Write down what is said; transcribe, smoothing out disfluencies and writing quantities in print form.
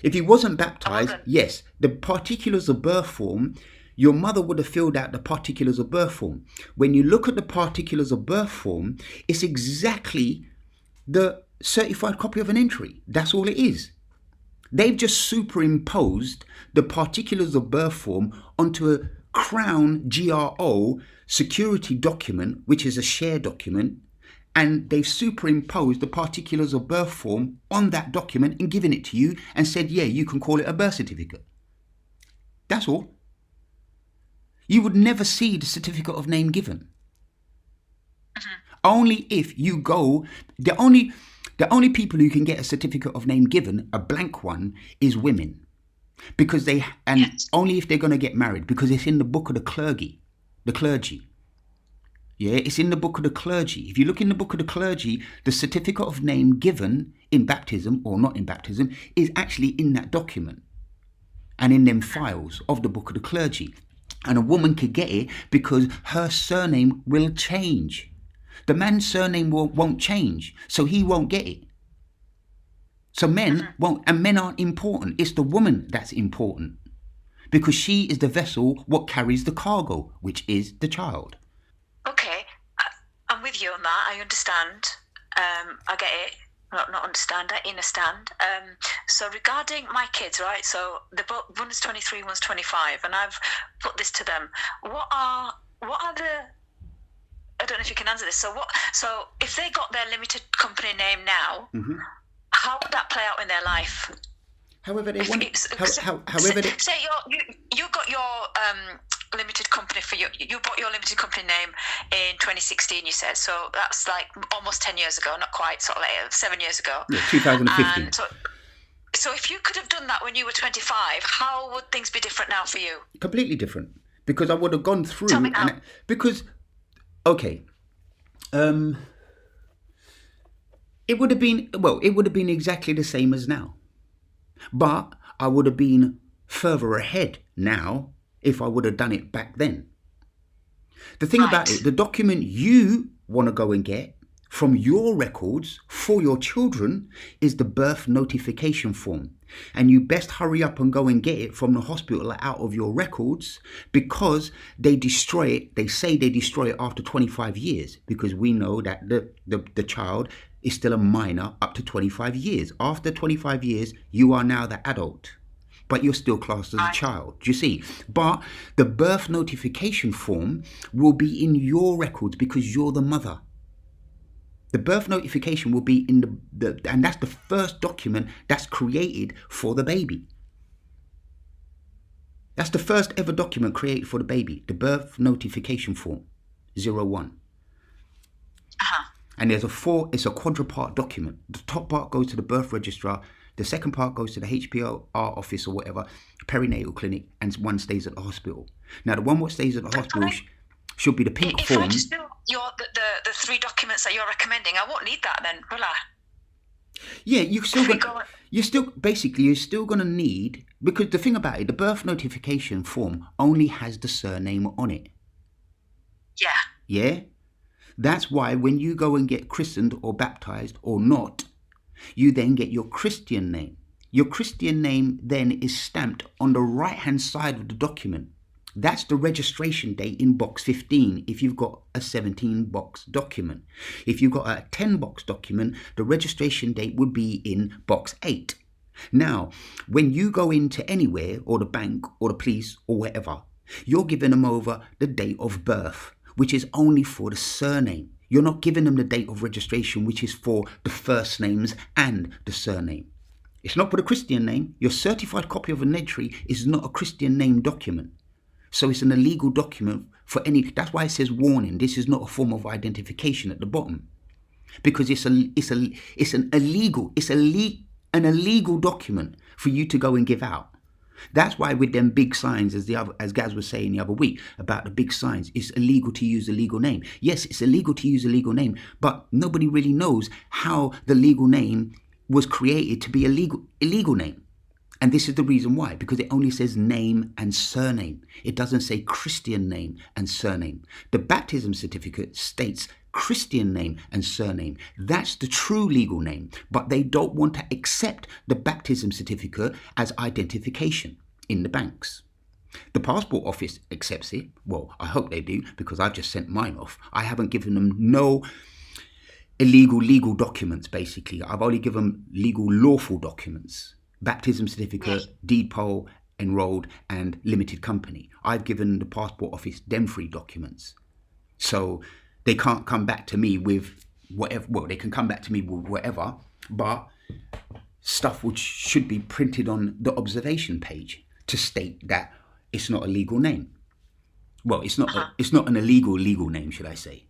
If he wasn't I baptized, wasn't. yes, the particulars of birth form, your mother would have filled out the particulars of birth form. When you look at the particulars of birth form, it's exactly the certified copy of an entry. That's all it is. They've just superimposed the particulars of birth form onto a Crown GRO security document, which is a share document, and they've superimposed the particulars of birth form on that document and given it to you and said, yeah, you can call it a birth certificate. That's all. You would never see the certificate of name given. Only if you go, the only people who can get a certificate of name given, a blank one, is women. Because only if they're going to get married, because it's in the book of the clergy. Yeah, it's in the book of the clergy. If you look in the book of the clergy, the certificate of name given in baptism or not in baptism is actually in that document and in them files of the book of the clergy. And a woman could get it because her surname will change. The man's surname won't change, so he won't get it. So men won't, and men aren't important. It's the woman that's important because she is the vessel what carries the cargo, which is the child. Okay, I'm with you on that. I understand. I get it. Not understand. I understand. So regarding my kids, right? So one's 23, one's 25, and I've put this to them. What are the? I don't know if you can answer this. So if they got their limited company name now, how would that play out in their life? However they If want. it's- However they. say you got your limited company you bought your limited company name in 2016. You said so. That's like almost 10 years ago, not quite, sort of like 7 years ago. Yeah, 2015. And so if you could have done that when you were 25, how would things be different now for you? Completely different, because I would have gone through. Tell me how. Okay, it would have been exactly the same as now, but I would have been further ahead now if I would have done it back then. The thing about it, the document you want to go and get from your records for your children is the birth notification form. And you best hurry up and go and get it from the hospital out of your records, because they destroy it. They say they destroy it after 25 years, because we know that the child is still a minor up to 25 years. After 25 years, you are now the adult, but you're still classed as a child, do you see? But the birth notification form will be in your records because you're the mother. The birth notification will be in and that's the first document that's created for the baby. That's the first ever document created for the baby, the birth notification form, 01. And it's a quadripart document. The top part goes to the birth registrar, the second part goes to the HPR office or whatever, perinatal clinic, and one stays at the hospital. Now, the one what stays at the hospital should be the pink form. If I just do the three documents that you're recommending, I won't need that then, will I? Yeah, you're still going to need, because the thing about it, the birth notification form only has the surname on it. Yeah. Yeah? That's why when you go and get christened or baptized or not, you then get your Christian name. Your Christian name then is stamped on the right-hand side of the document. That's the registration date in box 15 if you've got a 17-box document. If you've got a 10-box document, the registration date would be in box 8. Now, when you go into anywhere, or the bank, or the police, or wherever, you're giving them over the date of birth, which is only for the surname. You're not giving them the date of registration, which is for the first names and the surname. It's not for the Christian name. Your certified copy of an entry is not a Christian name document. So it's an illegal document for any. That's why it says warning. This is not a form of identification at the bottom, because it's an illegal document for you to go and give out. That's why with them big signs, as Gaz was saying the other week about the big signs, it's illegal to use a legal name. Yes, it's illegal to use a legal name, but nobody really knows how the legal name was created to be a illegal name. And this is the reason why, because it only says name and surname. It doesn't say Christian name and surname. The baptism certificate states Christian name and surname. That's the true legal name. But they don't want to accept the baptism certificate as identification in the banks. The passport office accepts it. Well, I hope they do, because I've just sent mine off. I haven't given them no illegal legal documents, basically. I've only given them legal lawful documents. Baptism certificate, deed poll, enrolled, and limited company. I've given the passport office them 3 documents. So they can't come back to me with whatever. Well, they can come back to me with whatever, but stuff which should be printed on the observation page to state that it's not a legal name. Well, it's not an illegal legal name, should I say.